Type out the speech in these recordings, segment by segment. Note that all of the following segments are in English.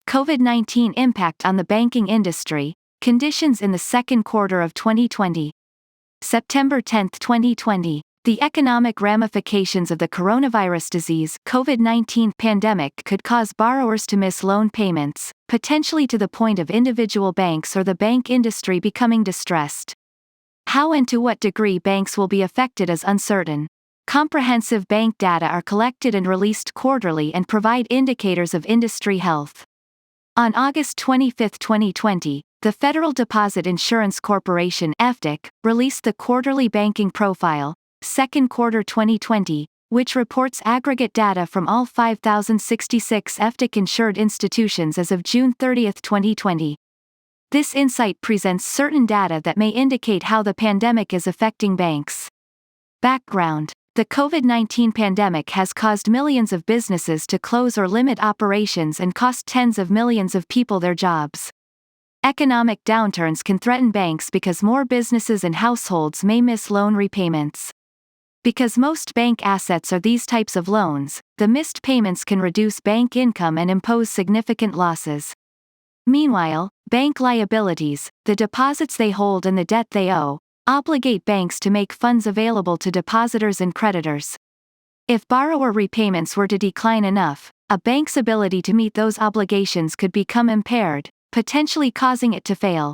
COVID-19 impact on the banking industry, conditions in the second quarter of 2020. September 10, 2020. The economic ramifications of the coronavirus disease COVID-19 pandemic could cause borrowers to miss loan payments, potentially to the point of individual banks or the bank industry becoming distressed. How and to what degree banks will be affected is uncertain. Comprehensive bank data are collected and released quarterly and provide indicators of industry health. On August 25, 2020, the Federal Deposit Insurance Corporation (FDIC) released the Quarterly Banking Profile, second quarter 2020, which reports aggregate data from all 5,066 FDIC-insured institutions as of June 30, 2020. This insight presents certain data that may indicate how the pandemic is affecting banks. Background: the COVID-19 pandemic has caused millions of businesses to close or limit operations and cost tens of millions of people their jobs. Economic downturns can threaten banks because more businesses and households may miss loan repayments. Because most bank assets are these types of loans, the missed payments can reduce bank income and impose significant losses. Meanwhile, bank liabilities, the deposits they hold and the debt they owe, obligate banks to make funds available to depositors and creditors. If borrower repayments were to decline enough, a bank's ability to meet those obligations could become impaired, potentially causing it to fail.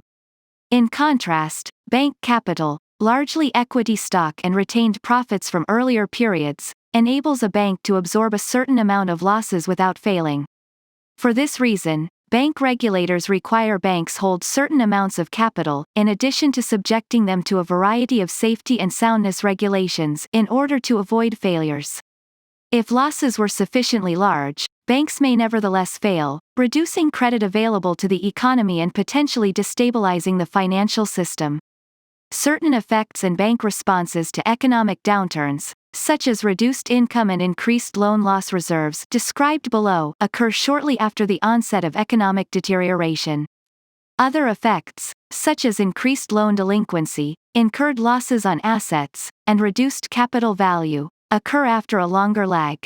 In contrast, bank capital, largely equity stock and retained profits from earlier periods, enables a bank to absorb a certain amount of losses without failing. For this reason, bank regulators require banks hold certain amounts of capital, in addition to subjecting them to a variety of safety and soundness regulations in order to avoid failures. If losses were sufficiently large, banks may nevertheless fail, reducing credit available to the economy and potentially destabilizing the financial system. Certain effects and bank responses to economic downturns, such as reduced income and increased loan loss reserves described below, occur shortly after the onset of economic deterioration. Other effects, such as increased loan delinquency, incurred losses on assets, and reduced capital value, occur after a longer lag.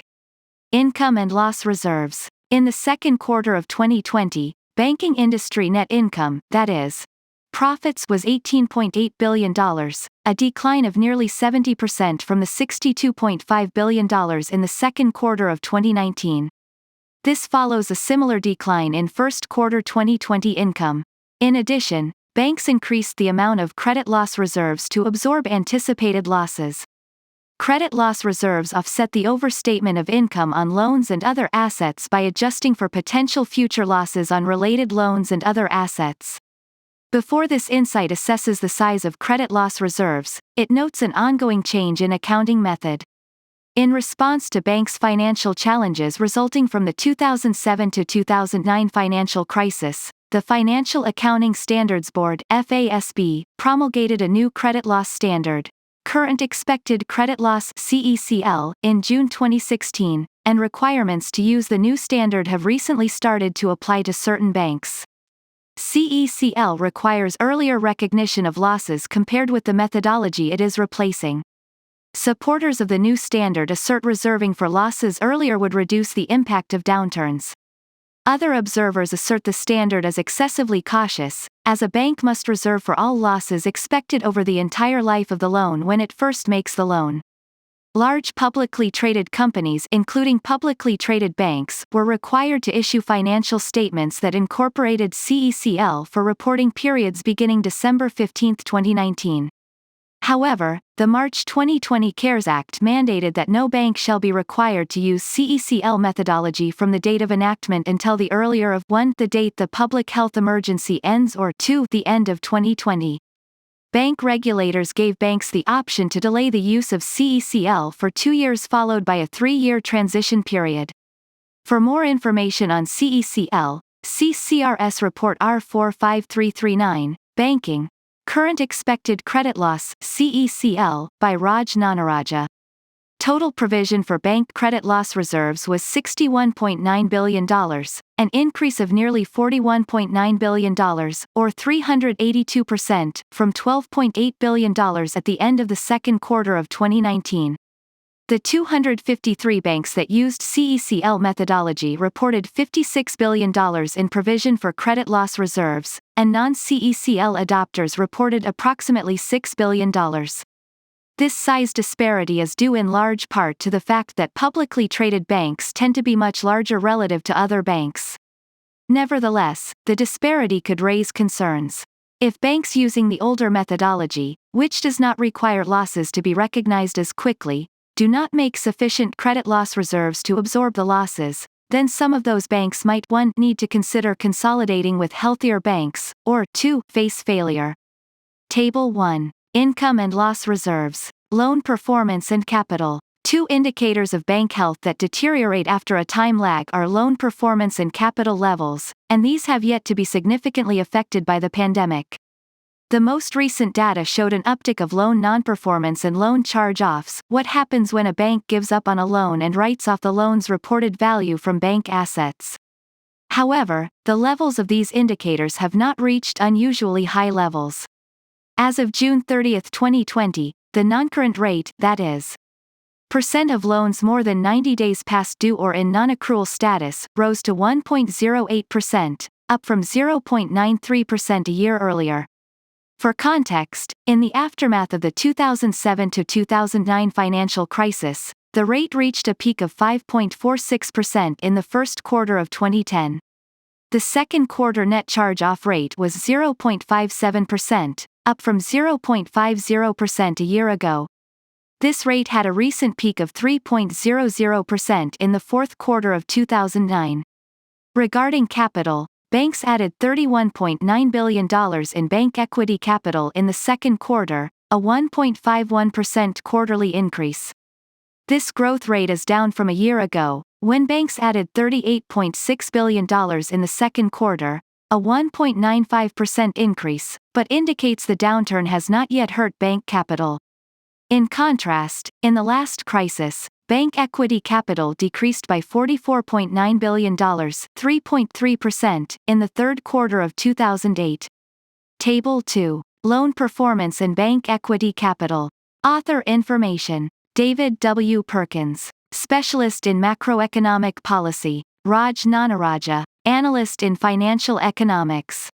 Income and loss reserves. In the second quarter of 2020, banking industry net income, that is, profits, was $18.8 billion, a decline of nearly 70% from the $62.5 billion in the second quarter of 2019. This follows a similar decline in first quarter 2020 income. In addition, banks increased the amount of credit loss reserves to absorb anticipated losses. Credit loss reserves offset the overstatement of income on loans and other assets by adjusting for potential future losses on related loans and other assets. Before this insight assesses the size of credit loss reserves, it notes an ongoing change in accounting method. In response to banks' financial challenges resulting from the 2007 to 2009 financial crisis, the Financial Accounting Standards Board (FASB) promulgated a new credit loss standard, Current Expected Credit Loss (CECL), in June 2016, and requirements to use the new standard have recently started to apply to certain banks. CECL requires earlier recognition of losses compared with the methodology it is replacing. Supporters of the new standard assert reserving for losses earlier would reduce the impact of downturns. Other observers assert the standard is excessively cautious, as a bank must reserve for all losses expected over the entire life of the loan when it first makes the loan. Large publicly traded companies, including publicly traded banks, were required to issue financial statements that incorporated CECL for reporting periods beginning December 15, 2019. However, the March 2020 CARES Act mandated that no bank shall be required to use CECL methodology from the date of enactment until the earlier of 1. The date the public health emergency ends, or 2. The end of 2020. Bank regulators gave banks the option to delay the use of CECL for 2 years followed by a 3-year transition period. For more information on CECL, see CRS Report R45339, Banking, Current Expected Credit Loss (CECL), by Raj Nanaraja. Total provision for bank credit loss reserves was $61.9 billion, an increase of nearly $41.9 billion, or 382%, from $12.8 billion at the end of the second quarter of 2019. The 253 banks that used CECL methodology reported $56 billion in provision for credit loss reserves, and non-CECL adopters reported approximately $6 billion. This size disparity is due in large part to the fact that publicly traded banks tend to be much larger relative to other banks. Nevertheless, the disparity could raise concerns. If banks using the older methodology, which does not require losses to be recognized as quickly, do not make sufficient credit loss reserves to absorb the losses, then some of those banks might 1. Need to consider consolidating with healthier banks, or 2. Face failure. Table 1. Income and loss reserves, loan performance and capital. Two indicators of bank health that deteriorate after a time lag are loan performance and capital levels, and these have yet to be significantly affected by the pandemic. The most recent data showed an uptick of loan non-performance and loan charge-offs. What happens when a bank gives up on a loan and writes off the loan's reported value from bank assets? However, the levels of these indicators have not reached unusually high levels. As of June 30, 2020, the non-current rate, that is, percent of loans more than 90 days past due or in non-accrual status, rose to 1.08%, up from 0.93% a year earlier. For context, in the aftermath of the 2007 to 2009 financial crisis, the rate reached a peak of 5.46% in the first quarter of 2010. The second quarter net charge-off rate was 0.57%, up from 0.50% a year ago. This rate had a recent peak of 3.00% in the fourth quarter of 2009. Regarding capital, banks added $31.9 billion in bank equity capital in the second quarter, a 1.51% quarterly increase. This growth rate is down from a year ago, when banks added $38.6 billion in the second quarter, a 1.95% increase, but indicates the downturn has not yet hurt bank capital. In contrast, in the last crisis, bank equity capital decreased by $44.9 billion, 3.3%, in the third quarter of 2008. Table 2. Loan performance and bank equity capital. Author information. David W. Perkins. Specialist in macroeconomic policy. Raj Nanaraja. Analyst in financial economics.